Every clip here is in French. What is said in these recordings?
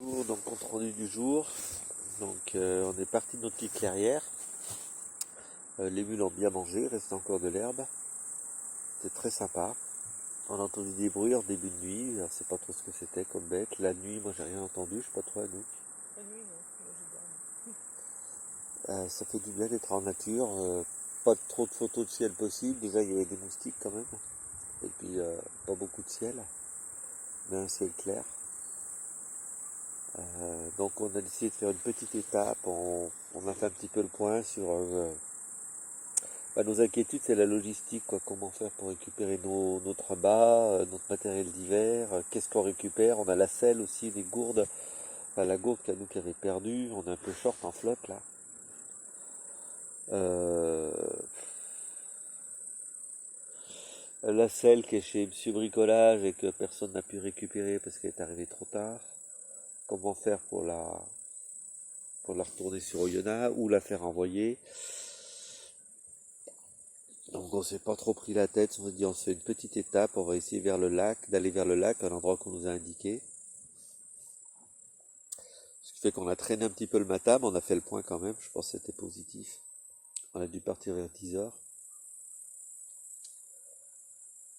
Donc compte rendu du jour. On est parti de notre petite clairière. Les mules ont bien mangé, il restait encore de l'herbe. C'était très sympa. On a entendu des bruits en début de nuit, alors c'est pas trop ce que c'était comme bête. La nuit, moi j'ai rien entendu, je sais pas trop à nous. La nuit, non, moi j'ai dormi. Ça fait du bien d'être en nature, pas trop de photos de ciel possible, déjà il y avait des moustiques quand même. Et puis pas beaucoup de ciel, mais un ciel clair. Donc on a décidé de faire une petite étape, on a fait un petit peu le point sur nos inquiétudes, c'est la logistique, quoi. Comment faire pour récupérer notre bas, notre matériel d'hiver, qu'est-ce qu'on récupère. On a la selle aussi, les gourdes, enfin, la gourde qu'à nous qui avait perdu, on est un peu short en flotte là. Euh, la selle qui est chez Monsieur Bricolage et que personne n'a pu récupérer parce qu'elle est arrivée trop tard. Comment faire pour la retourner sur Oyonnax ou la faire envoyer. Donc on s'est pas trop pris la tête, on s'est dit on se fait une petite étape, on va essayer d'aller vers le lac, un endroit qu'on nous a indiqué. Ce qui fait qu'on a traîné un petit peu le matin, mais on a fait le point quand même, je pense que c'était positif. On a dû partir vers 10 heures.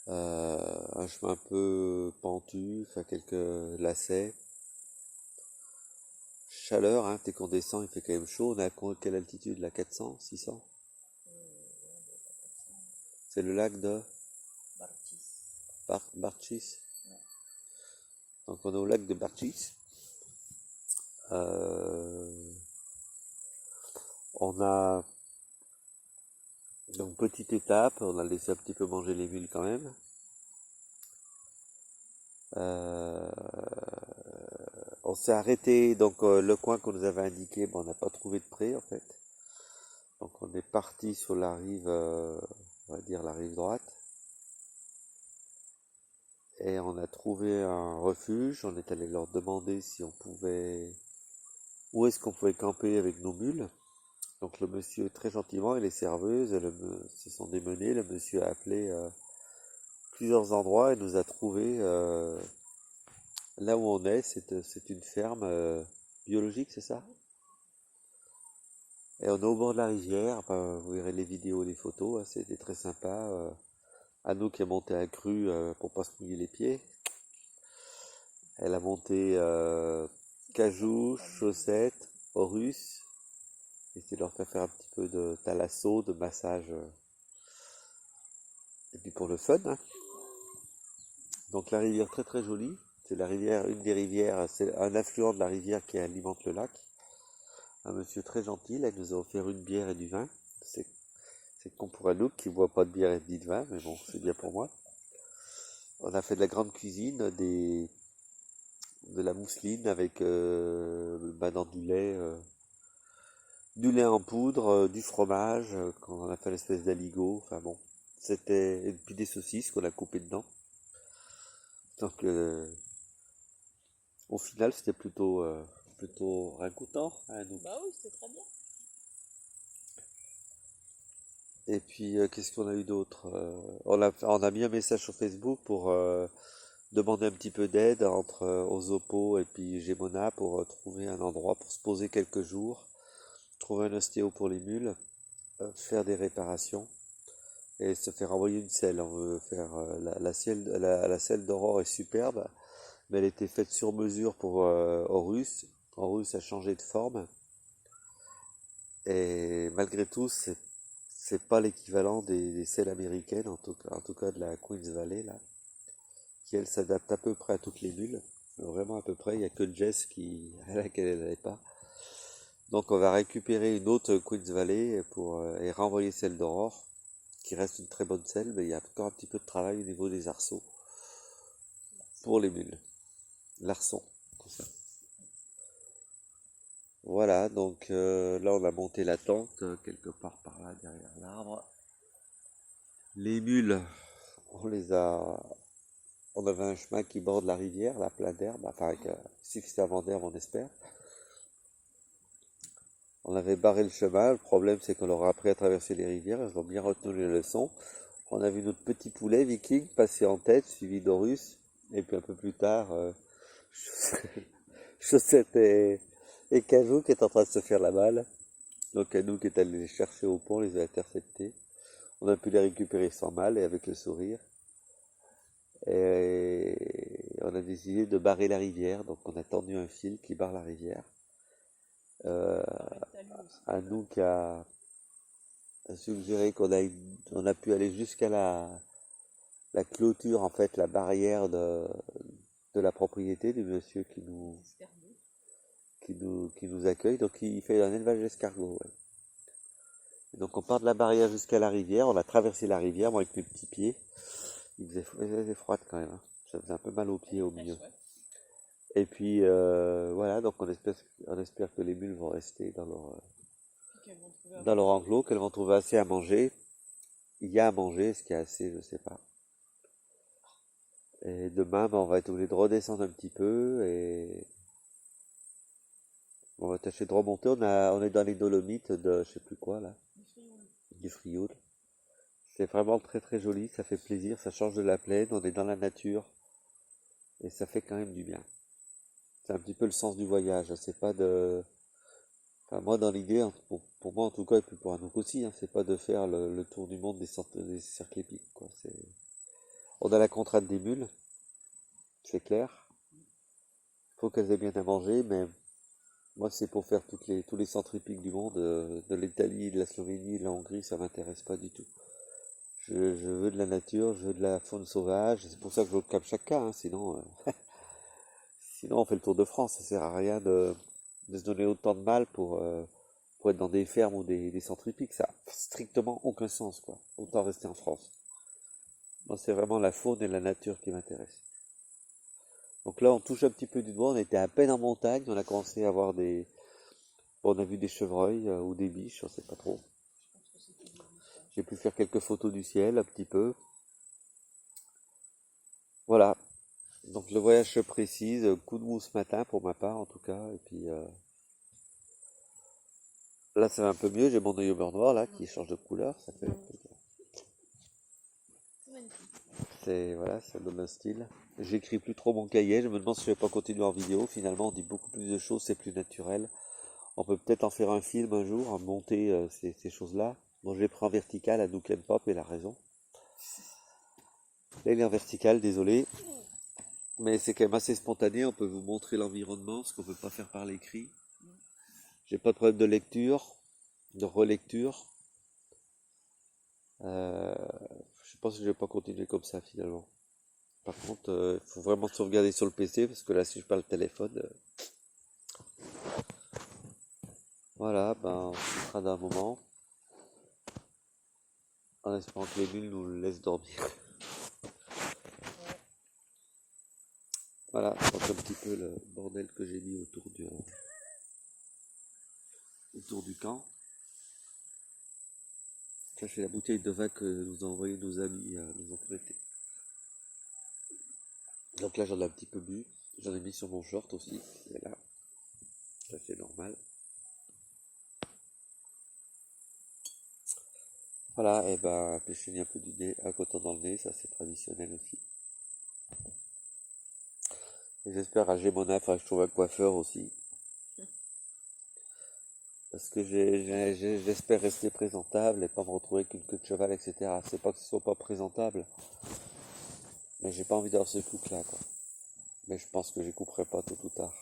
Un chemin un peu pentu, enfin quelques lacets. Chaleur, hein, dès qu'on descend, il fait quand même chaud. On est à quelle altitude là? 400, 600? C'est le lac de Bartis. Barchis. Ouais. Donc on est au lac de Barchis. On a donc petite étape, on a laissé un petit peu manger les mules quand même. Euh, on s'est arrêté, donc le coin qu'on nous avait indiqué, on n'a pas trouvé de pré en fait. Donc on est parti sur la rive, on va dire la rive droite. Et on a trouvé un refuge, on est allé leur demander si on pouvait, où est-ce qu'on pouvait camper avec nos mules. Donc le monsieur très gentiment et les serveuses se sont démenées, le monsieur a appelé plusieurs endroits et nous a trouvé là où on est, c'est une ferme biologique, c'est ça? Et on est au bord de la rivière, enfin, vous verrez les vidéos, les photos, hein, c'était très sympa. Anno qui a monté à crue pour pas se mouiller les pieds. Elle a monté cajou, chaussettes, Horus. Et c'est leur faire un petit peu de thalasso, de massage. Et puis pour le fun, hein. Donc la rivière très très jolie. C'est la rivière, une des rivières, c'est un affluent de la rivière qui alimente le lac. Un monsieur très gentil, là, il nous a offert une bière et du vin. C'est con pour Anouk qui boit pas de bière et de vin, mais bon, c'est bien pour moi. On a fait de la grande cuisine, de la mousseline avec dans du lait en poudre, du fromage, quand on a fait l'espèce d'aligot, enfin bon. Et puis des saucisses qu'on a coupées dedans. Donc au final c'était plutôt ragoûtant à Anouk. Bah oui, c'était très bien. Et puis qu'est-ce qu'on a eu d'autre? On a mis un message sur Facebook pour demander un petit peu d'aide entre Osopo et puis Gemona pour trouver un endroit pour se poser quelques jours, trouver un ostéo pour les mules, faire des réparations et se faire envoyer une selle. On veut faire la selle d'Aurore est superbe, mais elle était faite sur mesure pour Horus. Horus a changé de forme et malgré tout c'est pas l'équivalent des selles américaines, en tout cas de la Queens Valley là, qui elle s'adapte à peu près à toutes les mules. Vraiment à peu près, il n'y a que Jess à laquelle elle n'allait pas. Donc on va récupérer une autre Queens Valley et renvoyer celle d'Aurore, qui reste une très bonne selle, mais il y a encore un petit peu de travail au niveau des arceaux pour les mules. L'arçon, tout ça. Voilà, donc là on a monté la tente quelque part par là derrière l'arbre. Les mules, on les a on avait un chemin qui borde la rivière, là, plein d'herbe, enfin avec suffisamment d'herbe, on espère. On avait barré le chemin, le problème c'est qu'on leur a appris à traverser les rivières, ils ont bien retenu les leçons. On a vu notre petit poulet viking passer en tête, suivi d'Horus, et puis un peu plus tard, Chaussette et Cajou qui est en train de se faire la malle. Donc Anouk est allé les chercher au pont, les a interceptés. On a pu les récupérer sans mal et avec le sourire. Et on a décidé de barrer la rivière, donc on a tendu un fil qui barre la rivière. Euh, Avec Talou aussi. Anouk a suggéré on a pu aller jusqu'à la clôture, en fait, la barrière de la propriété du monsieur Escargot. qui nous accueille. Donc il fait un élevage d'escargots. Ouais. Donc on part de la barrière jusqu'à la rivière, on a traversé la rivière, moi avec mes petits pieds. Il faisait froid quand même, hein. Ça faisait un peu mal aux pieds au Très milieu. chouette. Et puis voilà, donc on espère que les mules vont rester Puis qu'elles vont trouver à dans leur manger. enclos, qu'elles vont trouver assez à manger. Il y a à manger, est-ce qu'il y a assez, je sais pas. Et demain, ben, on va être obligé de redescendre un petit peu et on va tâcher de remonter. On est dans les Dolomites de je sais plus quoi là, Des frioles. du Frioul. C'est vraiment très très joli, ça fait plaisir, ça change de la plaine, on est dans la nature et ça fait quand même du bien. C'est un petit peu le sens du voyage, c'est pas de... Enfin, moi dans l'idée, hein, pour moi en tout cas, et puis pour Anouk aussi, hein, c'est pas de faire le tour du monde des cercles épiques, quoi. On a la contrainte des mules, c'est clair. Faut qu'elles aient bien à manger, mais moi c'est pour faire tous les centres épiques du monde, de l'Italie, de la Slovénie, de la Hongrie, ça m'intéresse pas du tout. Je veux de la nature, je veux de la faune sauvage, c'est pour ça que je veux le Cap Chacun, hein, sinon on fait le tour de France, ça sert à rien de se donner autant de mal pour être dans des fermes ou des centres hippiques, ça a strictement aucun sens, quoi. Autant rester en France. Moi c'est vraiment la faune et la nature qui m'intéressent. Donc là on touche un petit peu du doigt, on était à peine en montagne, on a commencé à voir bon, on a vu des chevreuils ou des biches, on sait pas trop. Je pense que c'était des biches, hein. J'ai pu faire quelques photos du ciel un petit peu. Voilà. Donc le voyage se précise, coup de mou ce matin pour ma part en tout cas, et puis là ça va un peu mieux, j'ai mon œil au beurre noir là qui change de couleur, ça fait C'est magnifique. voilà, ça donne un style. J'écris plus trop mon cahier, je me demande si je vais pas continuer en vidéo, finalement on dit beaucoup plus de choses, c'est plus naturel. On peut peut-être en faire un film un jour, en monter ces choses-là. Bon, je l'ai pris en vertical à Nook and Pop, il a raison. Là il est en vertical, désolé. Mais c'est quand même assez spontané, on peut vous montrer l'environnement, ce qu'on peut pas faire par l'écrit. J'ai pas de problème de lecture, de relecture. Euh, je pense que je vais pas continuer comme ça finalement. Par contre, il faut vraiment sauvegarder sur le PC parce que là, si je parle téléphone, voilà, ben, on se fera d'un moment en espérant que les mules nous le laissent dormir. Ouais. Voilà, donc un petit peu le bordel que j'ai mis autour du camp. Ça, c'est la bouteille de vin que nous ont envoyé nos amis nous ont prêté. Donc là, j'en ai un petit peu bu. J'en ai mis sur mon short aussi. Et là, ça c'est normal. Voilà, et ben, pêcher un peu du nez, un coton dans le nez, ça c'est traditionnel aussi. Et j'espère à Gémona, il faudra que je trouve un coiffeur aussi. Parce que j'espère rester présentable et pas me retrouver avec une queue de cheval, etc. C'est pas que ce soit pas présentable, mais j'ai pas envie d'avoir ce look là, quoi. Mais je pense que j'y couperai pas tôt ou tard.